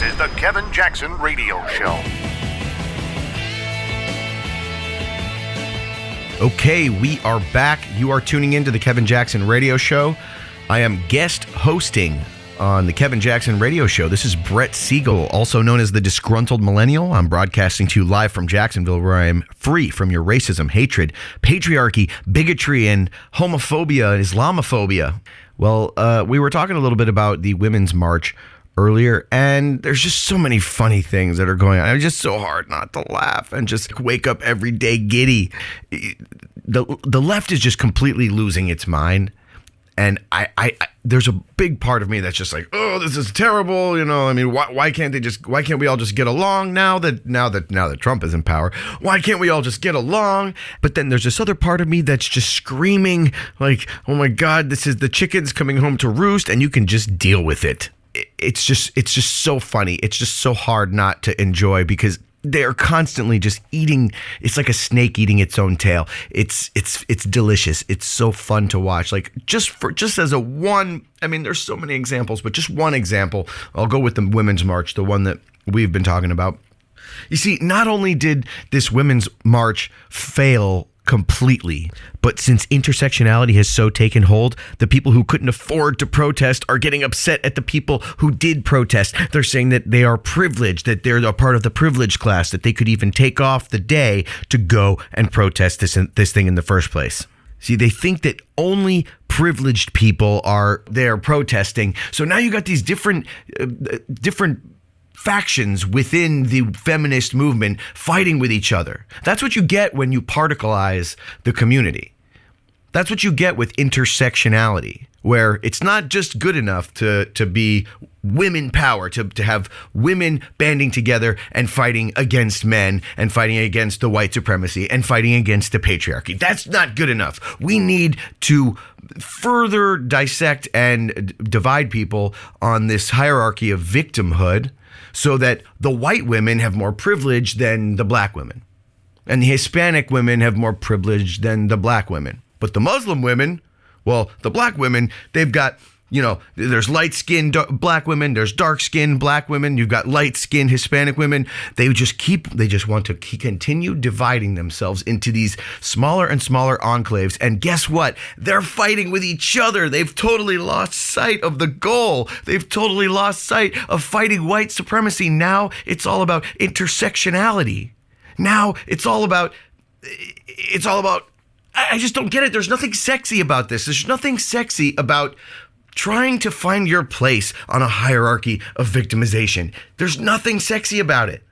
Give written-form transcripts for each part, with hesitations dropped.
is the Kevin Jackson Radio Show. Okay, we are back. You are tuning into the Kevin Jackson Radio Show. I am guest hosting on the Kevin Jackson Radio Show. This is Brett Segal, also known as the Disgruntled Millennial. I'm broadcasting to you live from Jacksonville, where I am free from your racism, hatred, patriarchy, bigotry, and homophobia and Islamophobia. Well, we were talking a little bit about the Women's March earlier, and there's just so many funny things that are going on. It's just so hard not to laugh and just wake up every day giddy. The left is just completely losing its mind. And I there's a big part of me that's just like, oh, this is terrible. You know, I mean, why can't we all just get along now that Trump is in power? Why can't we all just get along? But then there's this other part of me that's just screaming like, oh my God, this is the chickens coming home to roost, and you can just deal with it. It's just so funny. It's just so hard not to enjoy because they are constantly just eating. It's like a snake eating its own tail. It's delicious. It's so fun to watch. Like just as a one, I mean, there's so many examples, but just one example. I'll go with the Women's March, the one that we've been talking about. You see, not only did this Women's March fail completely, but since intersectionality has so taken hold, the people who couldn't afford to protest are getting upset at the people who did protest. They're saying that they are privileged, that they're a part of the privileged class, that they could even take off the day to go and protest this thing in the first place. See, they think that only privileged people are there protesting. So now you got these different factions within the feminist movement fighting with each other. That's what you get when you particleize the community. That's what you get with intersectionality, where it's not just good enough to be women power, to have women banding together and fighting against men and fighting against the white supremacy and fighting against the patriarchy. That's not good enough. We need to further dissect and divide people on this hierarchy of victimhood, so that the white women have more privilege than the black women. And the Hispanic women have more privilege than the black women. But the Muslim women, well, the black women, they've got, there's light-skinned black women, there's dark-skinned black women, you've got light-skinned Hispanic women. They just want to continue dividing themselves into these smaller and smaller enclaves. And guess what? They're fighting with each other. They've totally lost sight of the goal. They've totally lost sight of fighting white supremacy. Now it's all about intersectionality. Now it's all about, I just don't get it. There's nothing sexy about this. There's nothing sexy about trying to find your place on a hierarchy of victimization. There's nothing sexy about it.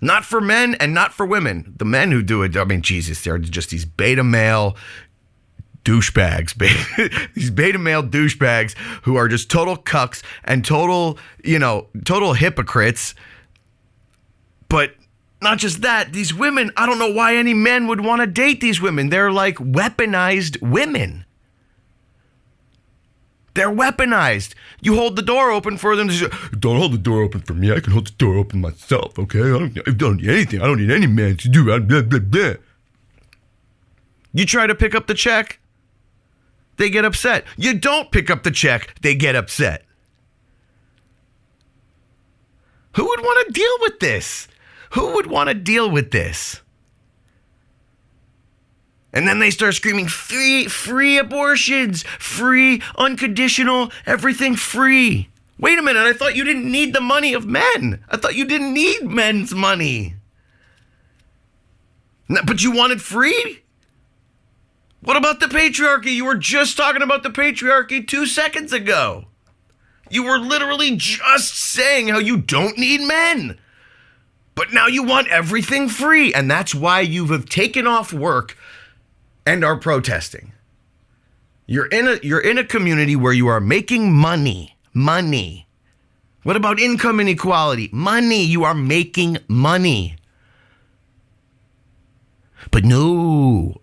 Not for men and not for women. The men who do it, I mean, Jesus, they're just these beta male douchebags. These beta male douchebags who are just total cucks and total hypocrites. But not just that, these women, I don't know why any men would want to date these women. They're like weaponized women. They're weaponized. You hold the door open for them. Don't hold the door open for me. I can hold the door open myself, okay? I don't need anything. I don't need any man to do it. Blah, blah, blah. You try to pick up the check, they get upset. You don't pick up the check, they get upset. Who would want to deal with this? Who would want to deal with this? And then they start screaming, free abortions, free, unconditional, everything free. Wait a minute, I thought you didn't need the money of men. I thought you didn't need men's money. But you wanted free? What about the patriarchy? You were just talking about the patriarchy 2 seconds ago. You were literally just saying how you don't need men. But now you want everything free. And that's why you have taken off work and are protesting. You're in a community where you are making money. Money. What about income inequality? Money. You are making money. But no,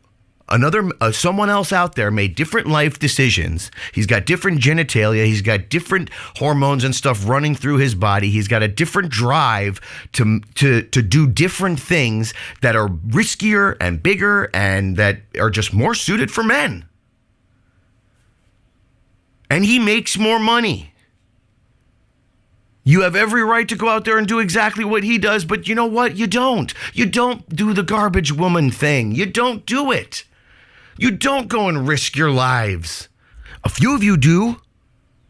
someone else out there made different life decisions. He's got different genitalia. He's got different hormones and stuff running through his body. He's got a different drive to do different things that are riskier and bigger and that are just more suited for men. And he makes more money. You have every right to go out there and do exactly what he does, but you know what? You don't. You don't do the garbage woman thing. You don't do it. You don't go and risk your lives. A few of you do.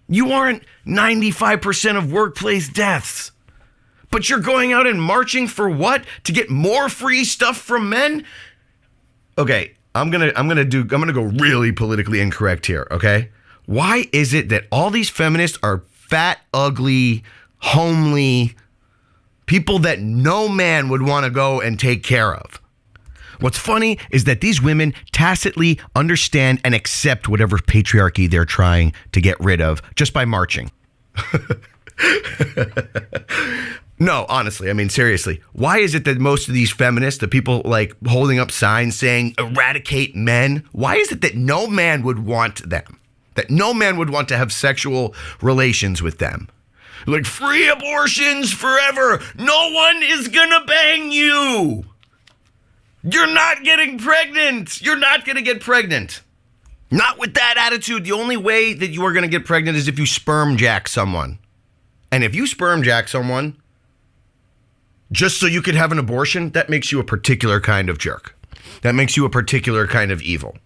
You aren't 95% of workplace deaths. But you're going out and marching for what? To get more free stuff from men? Okay, I'm gonna go really politically incorrect here, okay? Why is it that all these feminists are fat, ugly, homely people that no man would want to go and take care of? What's funny is that these women tacitly understand and accept whatever patriarchy they're trying to get rid of just by marching. No, honestly, I mean, seriously, why is it that most of these feminists, the people like holding up signs saying eradicate men, why is it that no man would want them? That no man would want to have sexual relations with them? Like, free abortions forever. No one is gonna bang you. You're not getting pregnant. You're not gonna get pregnant. Not with that attitude. The only way that you are gonna get pregnant is if you sperm jack someone. And if you sperm jack someone just so you could have an abortion, that makes you a particular kind of jerk. That makes you a particular kind of evil.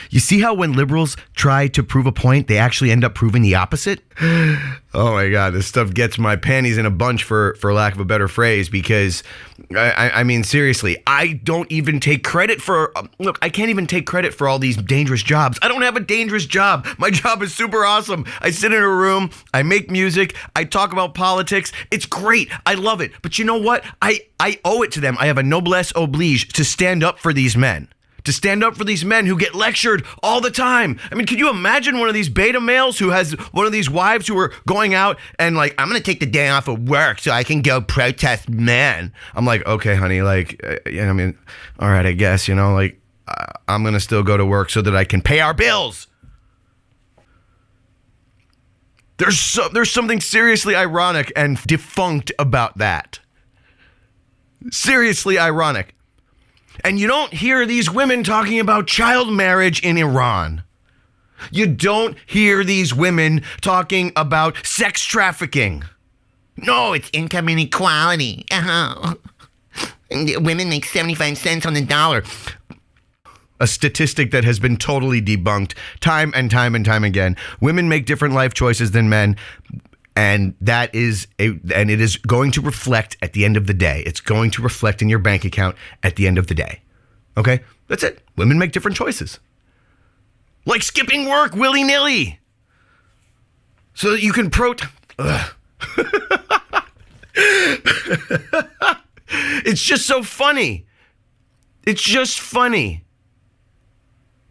You see how when liberals try to prove a point, they actually end up proving the opposite? Oh my God, this stuff gets my panties in a bunch, for lack of a better phrase, because, I mean, seriously, I don't even take credit for, look, I can't even take credit for all these dangerous jobs. I don't have a dangerous job. My job is super awesome. I sit in a room, I make music, I talk about politics. It's great. I love it. But you know what? I owe it to them. I have a noblesse oblige to stand up for these men. To stand up for these men who get lectured all the time. I mean, could you imagine one of these beta males who has one of these wives who are going out and like, I'm going to take the day off of work so I can go protest men. I'm like, okay, honey, like, yeah, I mean, all right, I guess, you know, like, I'm going to still go to work so that I can pay our bills. There's something seriously ironic and defunct about that. Seriously ironic. And you don't hear these women talking about child marriage in Iran. You don't hear these women talking about sex trafficking. No, it's income inequality. Women make 75 cents on the dollar. A statistic that has been totally debunked time and time and time again. Women make different life choices than men. And it is going to reflect at the end of the day. It's going to reflect in your bank account at the end of the day. Okay? That's it. Women make different choices. Like skipping work willy-nilly. So that you can It's just so funny. It's just funny.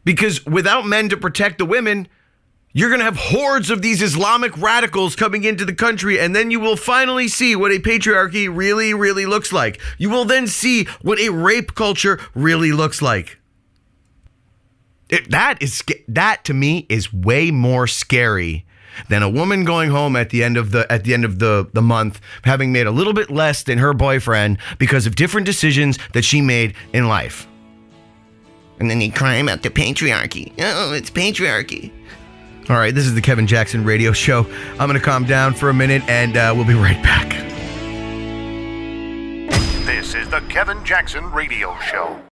Because without men to protect the women, you're going to have hordes of these Islamic radicals coming into the country, and then you will finally see what a patriarchy really, really looks like. You will then see what a rape culture really looks like. That to me is way more scary than a woman going home at the end of the month, having made a little bit less than her boyfriend because of different decisions that she made in life. And then they cry about the patriarchy. Oh, it's patriarchy. All right, this is the Kevin Jackson Radio Show. I'm going to calm down for a minute, and we'll be right back. This is the Kevin Jackson Radio Show.